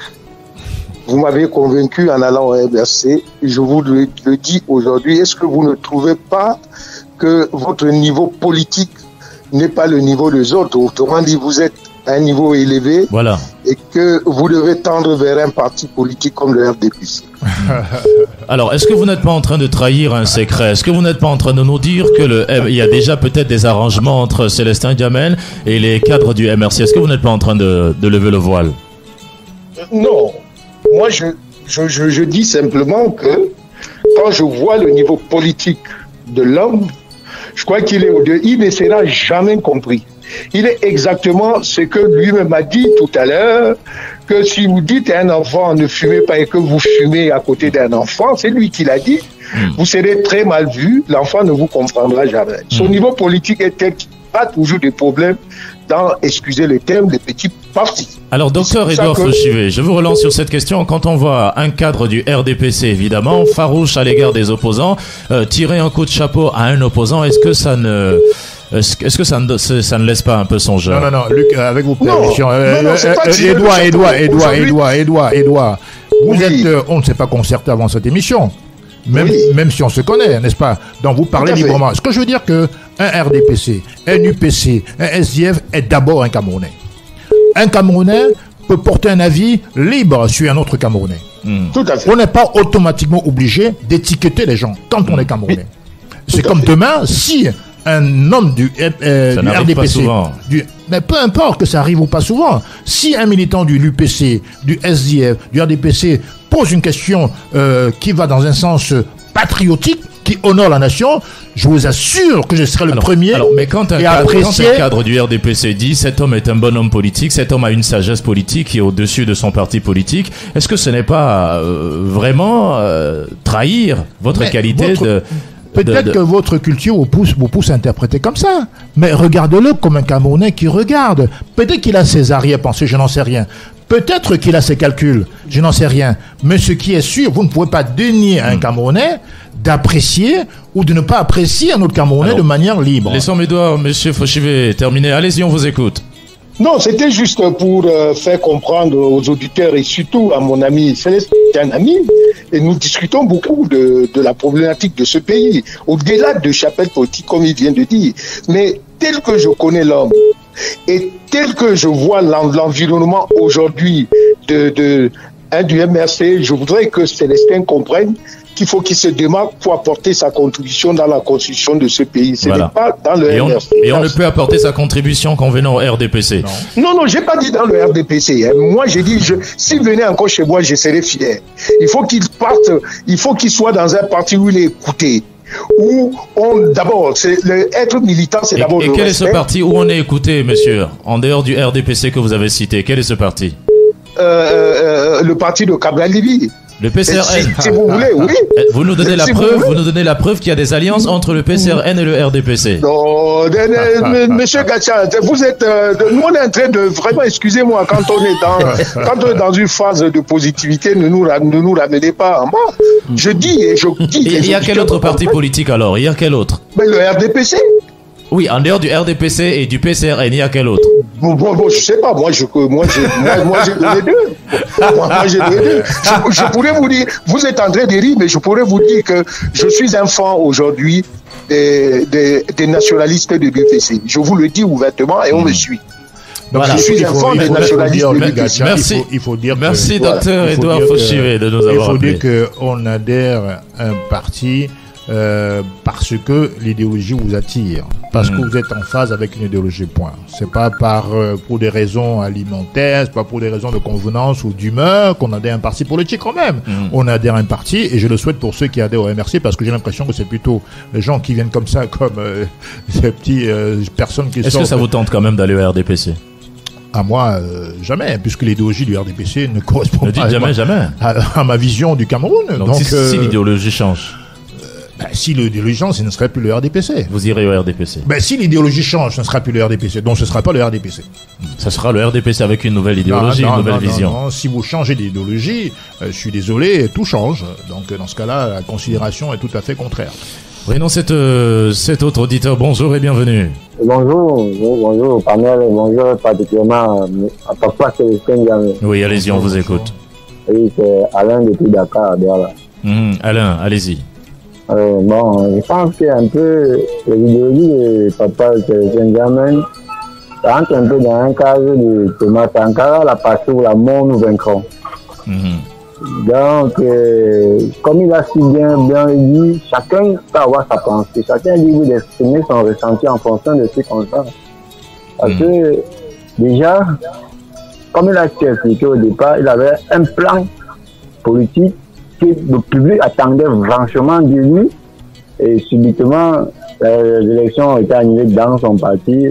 vous m'avez convaincu en allant au MRC. Je vous le dis aujourd'hui. Est-ce que vous ne trouvez pas que votre niveau politique n'est pas le niveau des autres? Autrement dit, vous êtes à un niveau élevé.
Voilà.
Et que vous devez tendre vers un parti politique comme le RDPC.
Alors, est-ce que vous n'êtes pas en train de trahir un secret? Est-ce que vous n'êtes pas en train de nous dire que il y a déjà peut-être des arrangements entre Célestin Diamène et les cadres du MRC? Est-ce que vous n'êtes pas en train de lever le voile?
Non. Moi, je dis simplement que quand je vois le niveau politique de l'homme, je crois qu'il est au-delà. Il ne sera jamais compris. Il est exactement ce que lui-même a dit tout à l'heure, que si vous dites à un enfant ne fumez pas et que vous fumez à côté d'un enfant, c'est lui qui l'a dit, vous serez très mal vu, l'enfant ne vous comprendra jamais. Son niveau politique est tel qu'il n'y a pas toujours des problèmes dans, excusez le terme, des petits partis.
Alors, docteur Edouard Fauchivet, je vous relance sur cette question. Quand on voit un cadre du RDPC, évidemment, farouche à l'égard des opposants, tirer un coup de chapeau à un opposant, est-ce que ça ne laisse pas un peu songeur?
Non, Luc, avec vos permissions. Edouard. Vous êtes, on ne s'est pas concerté avant cette émission. Même si on se connaît, n'est-ce pas? Donc vous parlez librement. Ce que je veux dire que un RDPC, un UPC, un SDF est d'abord un Camerounais. Un Camerounais peut porter un avis libre sur un autre Camerounais.
Tout à fait.
On n'est pas automatiquement obligé d'étiqueter les gens quand on est Camerounais. C'est comme demain, si un homme du RDPC, mais peu importe que ça arrive ou pas souvent, si un militant du l'UPC, du SDF, du RDPC pose une question qui va dans un sens patriotique, qui honore la nation, je vous assure que je serai le premier
mais quand un cadre du RDPC dit cet homme est un bon homme politique, cet homme a une sagesse politique qui est au-dessus de son parti politique, est-ce que ce n'est pas vraiment trahir votre qualité de...
Peut-être que votre culture vous pousse à interpréter comme ça. Mais regardez-le comme un Camerounais qui regarde. Peut-être qu'il a ses arrière-pensées, je n'en sais rien. Peut-être qu'il a ses calculs, je n'en sais rien. Mais ce qui est sûr, vous ne pouvez pas dénier à un Camerounais d'apprécier ou de ne pas apprécier un autre Camerounais de manière libre.
Laissons Edouard, monsieur Fauchivet, terminer. Allez-y, on vous écoute.
Non, c'était juste pour faire comprendre aux auditeurs et surtout à mon ami Célestin, qui est un ami, et nous discutons beaucoup de la problématique de ce pays, au-delà de chapelle politique, comme il vient de dire. Mais tel que je connais l'homme, et tel que je vois l'environnement aujourd'hui du MRC, je voudrais que Célestin comprenne qu'il faut qu'il se démarque pour apporter sa contribution dans la construction de ce pays. Ce n'est pas dans le RDPC.
Et on ne peut apporter sa contribution qu'en venant au RDPC.
Non, j'ai pas dit dans le RDPC. Moi, j'ai dit, s'il venait encore chez moi, je serais fier. Il faut qu'il parte, il faut qu'il soit dans un parti où il est écouté. D'abord, être militant, c'est d'abord le respect.
Et quel est ce parti où on est écouté, monsieur, en dehors du RDPC que vous avez cité? Quel est ce parti?
Le parti de Cabral Libye.
Le PCRN.
Si vous voulez, oui.
Vous nous donnez la preuve qu'il y a des alliances entre le PCRN et le RDPC.
Non, monsieur Gatcha, vous êtes, nous on est en train de, vraiment, excusez-moi, quand on est dans une phase de positivité, ne nous ramenez pas en bas. Je dis.
Il y a quel autre parti politique alors? Il y a quel autre?
Mais le RDPC.
Oui, en dehors du RDPC et du PCRN, il y a quel autre?
Bon, je sais pas. Moi, j'ai donné deux. Je pourrais vous dire, vous êtes en train de rire, mais je pourrais vous dire que je suis un fan aujourd'hui des nationalistes de l'UPC. Je vous le dis ouvertement et on me suit. Donc, je suis un fan des nationalistes de l'UPC.
Merci, docteur Edouard Fauchivet, de nous avoir appelé.
Il faut dire qu'on adhère à un parti parce que l'idéologie vous attire, parce que vous êtes en phase avec une idéologie, point. C'est pas pour des raisons alimentaires, c'est pas pour des raisons de convenance ou d'humeur qu'on adhère à un parti politique quand même. On adhère à un parti, et je le souhaite pour ceux qui adhèrent au MRC, parce que j'ai l'impression que c'est plutôt les gens qui viennent comme ça, comme ces petites personnes qui sortent.
Est-ce que ça vous tente quand même d'aller au RDPC?
À moi, jamais, puisque l'idéologie du RDPC ne correspond pas
jamais.
À ma vision du Cameroun.
Donc si l'idéologie change,
si l'idéologie change, ce ne serait plus le RDPC.
Vous irez au RDPC.
Si l'idéologie change, ce ne sera plus le RDPC. Donc ce ne sera pas le RDPC.
Ça sera le RDPC avec une nouvelle idéologie, une nouvelle vision.
Non. Si vous changez d'idéologie, je suis désolé, tout change. Donc dans ce cas-là, la considération est tout à fait contraire.
Prenons cet autre auditeur. Bonjour et bienvenue.
Bonjour, panel, bonjour particulièrement à Papa Célestin Diamène.
Oui, allez-y, on vous écoute.
Oui, c'est Alain depuis Dakar, voilà.
Alain, allez-y.
Bon, je pense qu'un peu l'idéologie de Papa Saint-Germain, ça entre un peu dans un cadre de Thomas Sankara, la passé où la mort nous vaincrons. Donc, comme il a si bien dit, chacun peut avoir sa pensée, chacun est libre d'exprimer son ressenti en fonction de ses circonstances. Parce que, déjà, comme il a expliqué au départ, il avait un plan politique que le public attendait franchement de lui, et subitement, les élections ont été annulées dans son parti.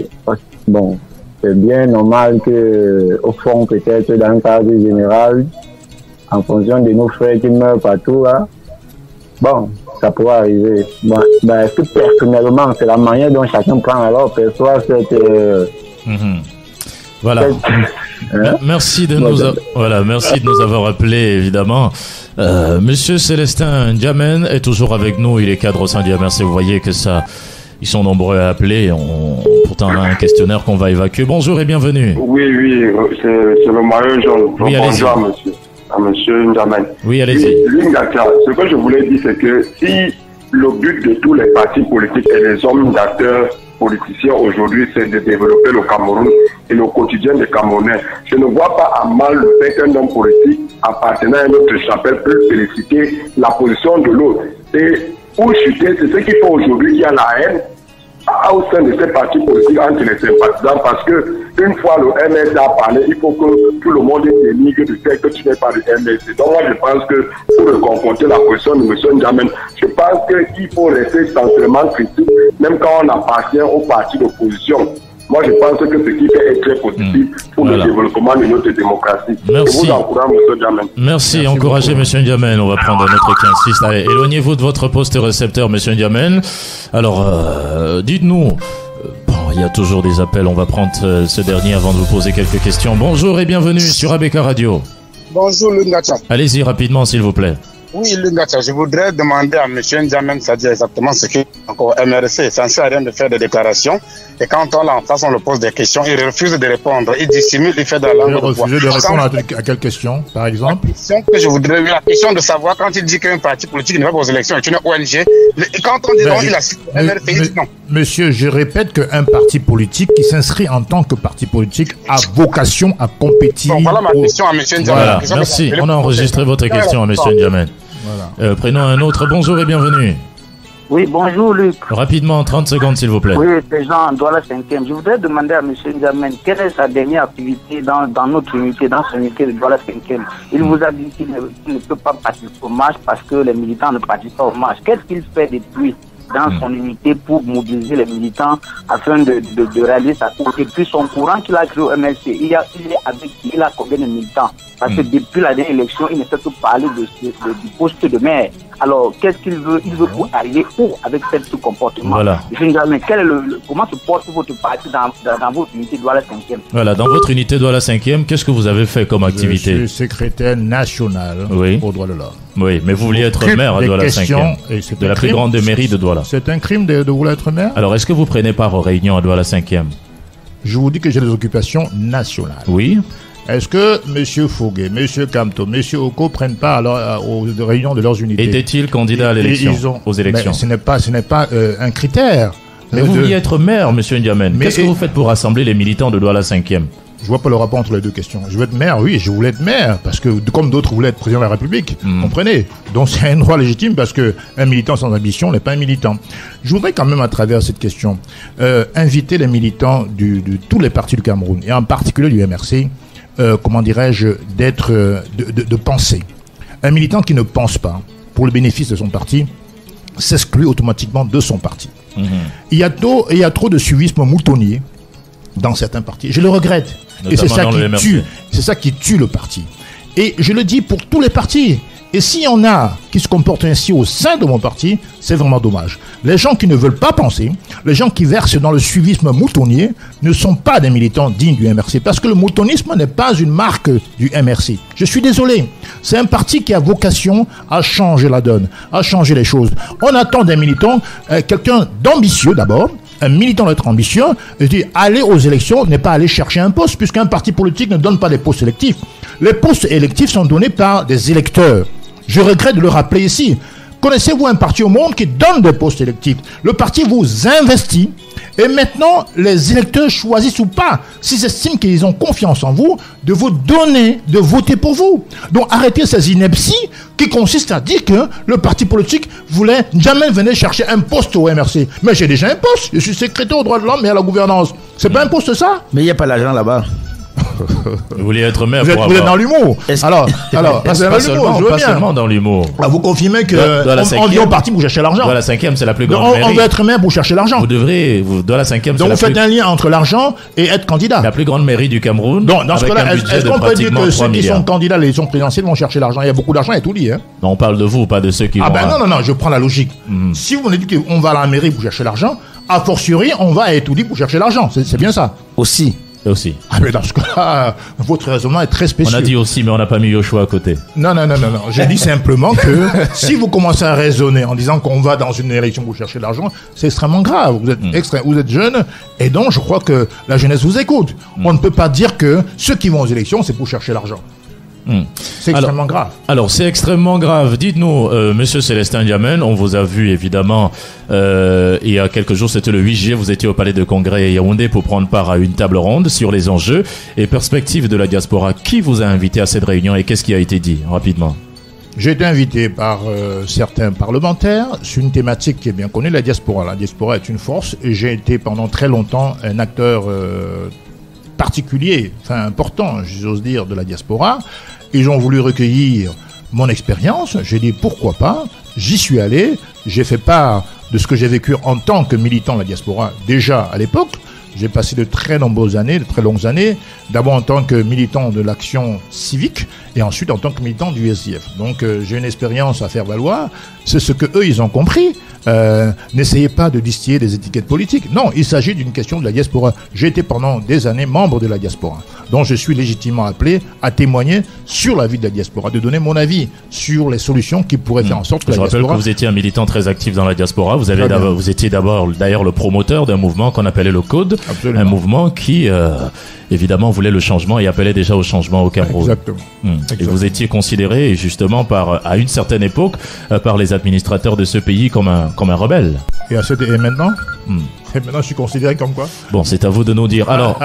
Bon, c'est bien normal que, au fond, peut-être dans le cadre général, en fonction de nos frères qui meurent partout, là, bon, ça pourrait arriver. Bon, est-ce que personnellement, c'est la manière dont chacun prend alors perçoit cette...
Voilà. Merci de merci de nous avoir appelés, évidemment. Monsieur Célestin N'Djamène est toujours avec nous. Il est cadre au sein du MRC. Vous voyez que ça, ils sont nombreux à appeler. Pourtant, on a un questionnaire qu'on va évacuer. Bonjour et bienvenue.
Oui, c'est le maillot jaune.
Oui,
bonjour à monsieur N'Djamène.
Oui, allez-y.
Ce que je voulais dire, c'est que si le but de tous les partis politiques et les hommes d'acteurs politiciens aujourd'hui, c'est de développer le Cameroun et le quotidien des Camerounais. Je ne vois pas à mal le fait qu'un homme politique appartenant à une autre chapelle peut féliciter la position de l'autre. Et pour chuter, c'est ce qu'il faut aujourd'hui, qu'il y a la haine au sein de ces partis politiques entre les sympathisants, parce que une fois le MSC a parlé, il faut que tout le monde dénigre du fait que tu n'es pas du MSC. Donc moi je pense que pour le confronter la position de M. N'Djamène, je pense qu'il faut rester sensiblement critique, même quand on appartient au parti d'opposition. Moi, je pense que ce qui fait est très positif pour le développement de notre démocratie.
Merci.
Je vous encourage, M. N'Djamène.
Merci, encouragez M. N'Djamène. On va prendre un autre qui insiste. Allez, éloignez-vous de votre poste récepteur, M. N'Djamène. Alors, dites-nous, il y a toujours des appels. On va prendre ce dernier avant de vous poser quelques questions. Bonjour et bienvenue sur ABK Radio.
Bonjour, Lungacha.
Allez-y rapidement, s'il vous plaît.
Oui, Lungacha, je voudrais demander à M. N'Djamène, c'est-à-dire exactement ce qu'est encore MRC. Ça ne sert à rien de faire des déclarations. Et quand on l'en face, on le pose des questions, il refuse de répondre. Il dissimule, il fait de la langue de bois.
Il refuse de répondre à quelle question, par exemple?
La question de savoir, quand il dit qu'un parti politique ne va pas aux élections est une ONG, quand on dit non, il a MRC, il dit non.
Monsieur, je répète qu'un parti politique qui s'inscrit en tant que parti politique a vocation à compétir.
Bon, voilà ma question à M. N'Djamène.
Voilà, merci. On a enregistré votre question à M. N'Djamène. Voilà. Prenons un autre. Bonjour et bienvenue.
Oui, bonjour Luc.
Rapidement, 30 secondes s'il vous plaît.
Oui, c'est Jean Douala 5e. Je voudrais demander à M. N'Djamène quelle est sa dernière activité dans notre unité, dans son unité de Douala 5e. Il vous a dit qu'il ne peut pas participer au marche parce que les militants ne participent pas au marche. Qu'est-ce qu'il fait depuis dans son unité pour mobiliser les militants afin de réaliser sa course? Et puis son courant qu'il a créé au MLC, il a combien de militants? Parce que depuis la dernière élection, il ne fait que parler du poste de maire. Alors, qu'est-ce qu'il veut? Il veut pour arriver où avec ce comportement?
Voilà.
Comment se porte votre parti dans votre unité Douala 5e?
Voilà, dans votre unité Douala 5e, qu'est-ce que vous avez fait comme activité?
Je suis secrétaire national aux droits de l'homme.
Oui, mais vous vouliez être maire à Douala 5e, de la plus grande mairie de Douala.
C'est un crime de vouloir être maire?
Alors, est-ce que vous prenez part aux réunions à Douala 5e?
Je vous dis que j'ai des occupations nationales.
Oui.
Est-ce que M. Fouguet, M. Kamto, M. Oko prennent part aux réunions de leurs unités?
Étaient-ils candidats à l'élection, aux élections?
Mais ce n'est pas un critère.
Mais vous vouliez être maire, M. N'Djamène. Qu'est-ce que vous faites pour rassembler les militants de Douala 5e?
Je vois pas le rapport entre les deux questions. Je veux être maire, oui, je voulais être maire, parce que comme d'autres voulaient être président de la République, comprenez? Donc c'est un droit légitime, parce qu'un militant sans ambition n'est pas un militant. Je voudrais quand même, à travers cette question, inviter les militants de tous les partis du Cameroun, et en particulier du MRC, comment dirais-je, de penser. Un militant qui ne pense pas pour le bénéfice de son parti s'exclut automatiquement de son parti. Il y a trop de suivisme moutonnier dans certains partis. Je le regrette. Et c'est ça qui tue le parti. Et je le dis pour tous les partis. Et s'il y en a qui se comportent ainsi au sein de mon parti, c'est vraiment dommage. Les gens qui ne veulent pas penser, les gens qui versent dans le suivisme moutonnier, ne sont pas des militants dignes du MRC. Parce que le moutonisme n'est pas une marque du MRC. Je suis désolé. C'est un parti qui a vocation à changer la donne, à changer les choses. On attend des militants, quelqu'un d'ambitieux d'abord, un militant doit être ambitieux. Je dis, aller aux élections n'est pas aller chercher un poste, puisqu'un parti politique ne donne pas des postes électifs. Les postes électifs sont donnés par des électeurs. Je regrette de le rappeler ici. Connaissez-vous un parti au monde qui donne des postes électifs? Le parti vous investit et maintenant les électeurs choisissent ou pas, s'ils estiment qu'ils ont confiance en vous, de vous donner, de voter pour vous. Donc arrêtez ces inepties qui consistent à dire que le parti politique voulait jamais venir chercher un poste au MRC. Mais j'ai déjà un poste, je suis secrétaire aux droits de l'homme et à la gouvernance. C'est pas un poste ça?
Mais il n'y a pas l'argent là-bas.
Vous voulez être maire
vous êtes dans l'humour. Alors,
pas seulement dans l'humour.
Vous confirmez que on vient au parti pour chercher l'argent.
Dans la 5e, c'est la plus grande mairie.
On veut être maire pour chercher l'argent.
Vous devrez, dans la 5e,
donc vous faites un lien entre l'argent et être candidat.
La plus grande mairie du Cameroun.
Donc dans ce cas-là, est-ce qu'on peut dire que ceux qui sont candidats à l'élection présidentielle vont chercher l'argent? Il y a beaucoup d'argent et tout dit.
Non, on parle de vous, pas de ceux qui vont...
Non, je prends la logique. Si vous me dites qu'on va à la mairie pour chercher l'argent, a fortiori, on va à Etoudi pour chercher l'argent. C'est bien ça.
Aussi.
Mais dans ce cas-là, votre raisonnement est très spécial.
On a dit aussi, mais on n'a pas mis Yoshua à côté.
Non. Je dis simplement que si vous commencez à raisonner en disant qu'on va dans une élection pour chercher l'argent, c'est extrêmement grave. Vous êtes jeune, et donc je crois que la jeunesse vous écoute. On ne peut pas dire que ceux qui vont aux élections, c'est pour chercher l'argent. C'est extrêmement grave.
Alors, c'est extrêmement grave. Dites-nous, Monsieur Célestin Ndiamène, on vous a vu évidemment il y a quelques jours, c'était le 8 juillet, vous étiez au Palais de Congrès à Yaoundé pour prendre part à une table ronde sur les enjeux et perspectives de la diaspora. Qui vous a invité à cette réunion et qu'est-ce qui a été dit rapidement?
J'ai été invité par certains parlementaires sur une thématique qui est bien connue, la diaspora. La diaspora est une force et j'ai été pendant très longtemps un acteur particulier, important, j'ose dire, de la diaspora. Ils ont voulu recueillir mon expérience. J'ai dit pourquoi pas. J'y suis allé. J'ai fait part de ce que j'ai vécu en tant que militant de la diaspora déjà à l'époque. J'ai passé de très nombreuses années, de très longues années, d'abord en tant que militant de l'action civique et ensuite en tant que militant du SDF. Donc j'ai une expérience à faire valoir. C'est ce que eux ils ont compris. N'essayez pas de distiller des étiquettes politiques. Non, il s'agit d'une question de la diaspora. J'ai été pendant des années membre de la diaspora. Donc je suis légitimement appelé à témoigner sur la vie de la diaspora, de donner mon avis sur les solutions qui pourraient faire en sorte que la diaspora...
Je rappelle que vous étiez un militant très actif dans la diaspora. Vous étiez d'abord d'ailleurs le promoteur d'un mouvement qu'on appelait le Code. Absolument. Un mouvement qui évidemment voulait le changement et appelait déjà au changement au Cameroun.
Exactement.
Et vous étiez considéré justement à une certaine époque par les administrateurs de ce pays comme un rebelle.
Et maintenant Et maintenant, je suis considéré comme quoi?
Bon, c'est à vous de nous dire. Alors,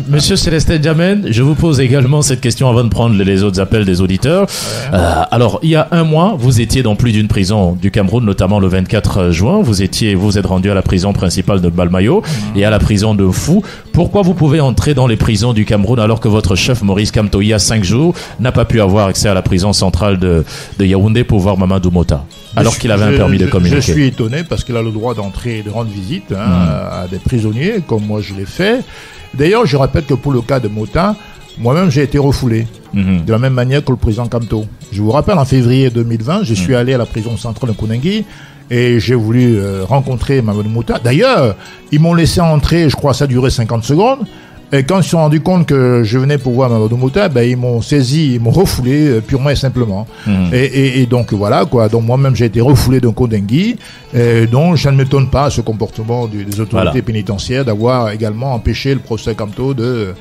Monsieur Célestin Ndiamène, je vous pose également cette question avant de prendre les autres appels des auditeurs. Alors, il y a un mois, vous étiez dans plus d'une prison du Cameroun, notamment le 24 juin. Vous êtes rendu à la prison principale de Balmayo et à la prison de Fou. Pourquoi vous pouvez entrer dans les prisons du Cameroun alors que votre chef Maurice Kamto, il y a 5 jours, n'a pas pu avoir accès à la prison centrale de Yaoundé pour voir Mamadou Mota, alors qu'il avait un permis de communiquer?
Je suis étonné parce qu'il a le droit d'entrer et de rendre visite à des prisonniers, comme moi je l'ai fait. D'ailleurs, je rappelle que pour le cas de Mota, moi-même j'ai été refoulé, de la même manière que le président Kamto. Je vous rappelle, en février 2020, je suis allé à la prison centrale de Kounengi et j'ai voulu rencontrer Mamadou Mota. D'ailleurs, ils m'ont laissé entrer, je crois que ça a duré 50 secondes. Et quand ils se sont rendus compte que je venais pour voir Mamadou Mota, ils m'ont saisi, ils m'ont refoulé purement et simplement. Et donc voilà quoi. Donc moi-même j'ai été refoulé d'un Kounengi. Donc ça ne m'étonne pas ce comportement des autorités pénitentiaires d'avoir également empêché le professeur Kamto de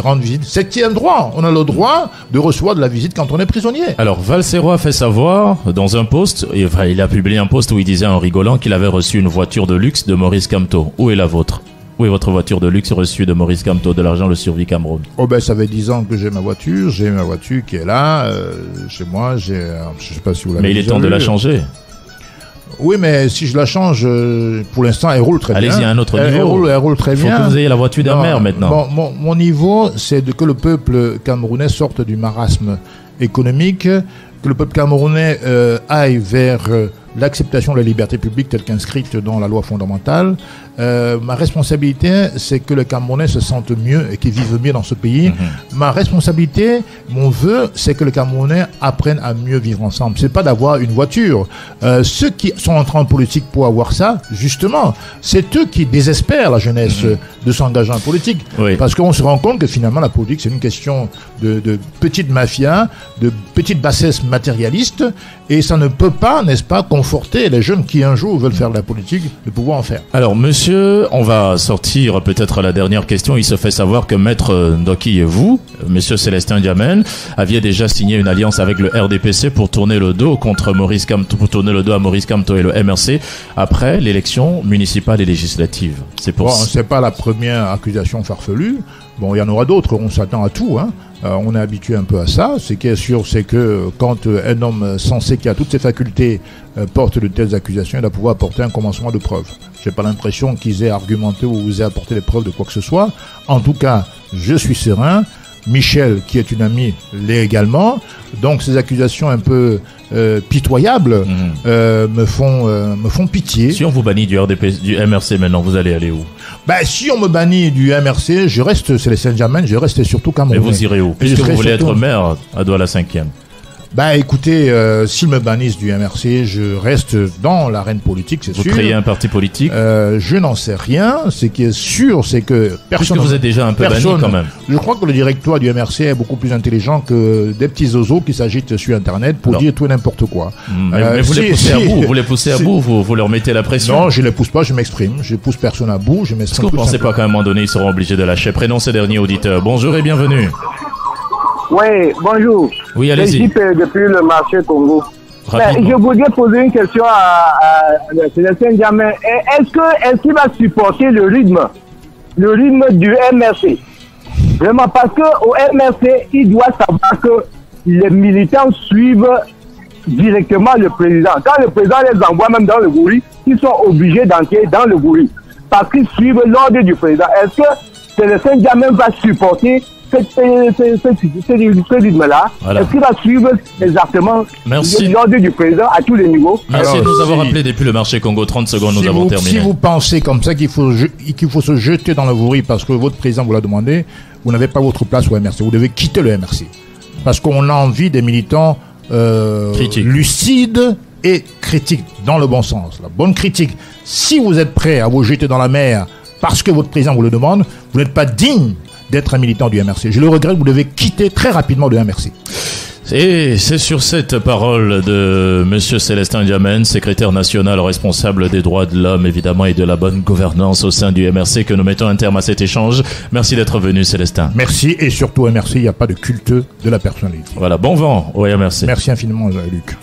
rendre visite. C'est un droit. On a le droit de recevoir de la visite quand on est prisonnier.
Alors Valsero a fait savoir dans un post, il a publié un post où il disait en rigolant qu'il avait reçu une voiture de luxe de Maurice Kamto. Où est la vôtre? Où est votre voiture de luxe reçue de Maurice Kamto, de l'argent, le Survie Cameroun?
Ça fait 10 ans que j'ai ma voiture qui est là, chez moi, je sais pas si vous l'avez.
Mais il est temps de la changer.
Oui, mais si je la change, pour l'instant, elle roule très bien.
Allez-y à un autre niveau.
Elle roule très bien.
Il faut que vous ayez la voiture d'un maire maintenant.
Mon niveau, c'est que le peuple camerounais sorte du marasme économique, que le peuple camerounais aille vers l'acceptation de la liberté publique telle qu'inscrite dans la loi fondamentale. Ma responsabilité, c'est que les Camerounais se sentent mieux et qu'ils vivent mieux dans ce pays. Ma responsabilité, mon vœu, c'est que les Camerounais apprennent à mieux vivre ensemble. C'est pas d'avoir une voiture. Ceux qui sont entrés en politique pour avoir ça, justement, c'est eux qui désespèrent la jeunesse de s'engager en politique. Parce qu'on se rend compte que finalement, la politique, c'est une question de petite mafia, de petite bassesse matérialiste, et ça ne peut pas, n'est-ce pas, conforter les jeunes qui un jour veulent faire de la politique, de pouvoir en faire.
Alors, monsieur, on va sortir peut-être la dernière question. Il se fait savoir que Maître Ndoki et vous, monsieur Célestin Ndiamène, aviez déjà signé une alliance avec le RDPC pour tourner le dos à Maurice Kamto et le MRC après l'élection municipale et législative.
C'est pas la première accusation farfelue. Bon, il y en aura d'autres. On s'attend à tout, hein. On est habitué un peu à ça. Ce qui est sûr, c'est que quand un homme censé qui a toutes ses facultés porte de telles accusations, il va pouvoir apporter un commencement de preuves. J'ai pas l'impression qu'ils aient argumenté ou aient apporté des preuves de quoi que ce soit. En tout cas, je suis serein. Michel, qui est une amie, l'est également. Donc ces accusations un peu pitoyables me font pitié.
Si on vous bannit du MRC maintenant, vous allez aller où?
Si on me bannit du MRC, je reste Célestin Ndiamène, je reste surtout Camerounais.
Mais vous irez où? Puisque vous voulez être maire à Douala 5e.
Écoutez, s'ils me bannissent du MRC, je reste dans l'arène politique, c'est sûr.
Vous créez un parti politique?
Je n'en sais rien. Ce qui est sûr, c'est que
personne... Puisque vous êtes déjà un peu banni quand même.
Je crois que le directoire du MRC est beaucoup plus intelligent que des petits oiseaux qui s'agitent sur Internet pour dire tout et n'importe quoi.
Mais vous les poussez à bout, vous les poussez à bout, vous leur mettez la pression?
Non, je les pousse pas, je m'exprime. Je pousse personne à bout, je m'exprime.
Est-ce que vous pensez pas qu'à un moment donné, ils seront obligés de lâcher? Prénom ces derniers auditeurs. Bonjour et bienvenue.
Oui, bonjour.
Oui, allez-y.
J'équipe depuis le marché Congo. Je voudrais poser une question à Célestin Ndiamène. Est-ce qu'il va supporter le rythme du MRC? Vraiment, parce qu'au MRC, il doit savoir que les militants suivent directement le président. Quand le président les envoie même dans le gouri, ils sont obligés d'entrer dans le gouri. Parce qu'ils suivent l'ordre du président. Est-ce que Célestin Ndiamène va supporter ce rythme-là? Voilà. Est-ce qu'il va suivre exactement l'ordre du président à tous les niveaux?
Merci de nous avoir appelé depuis le marché Congo. 30 secondes, nous avons terminé.
Si vous pensez comme ça qu'il faut se jeter dans le vouri parce que votre président vous l'a demandé, vous n'avez pas votre place au MRC. Vous devez quitter le MRC. Parce qu'on a envie des militants lucides et critiques, dans le bon sens. La bonne critique. Si vous êtes prêt à vous jeter dans la mer parce que votre président vous le demande, vous n'êtes pas digne d'être un militant du MRC. Je le regrette, vous devez quitter très rapidement le MRC.
Et c'est sur cette parole de monsieur Célestin Ndiamène, secrétaire national responsable des droits de l'homme, évidemment, et de la bonne gouvernance au sein du MRC, que nous mettons un terme à cet échange. Merci d'être venu, Célestin.
Merci, et surtout au MRC, il n'y a pas de culte de la personnalité.
Voilà, bon vent au MRC.
Merci infiniment, Luc.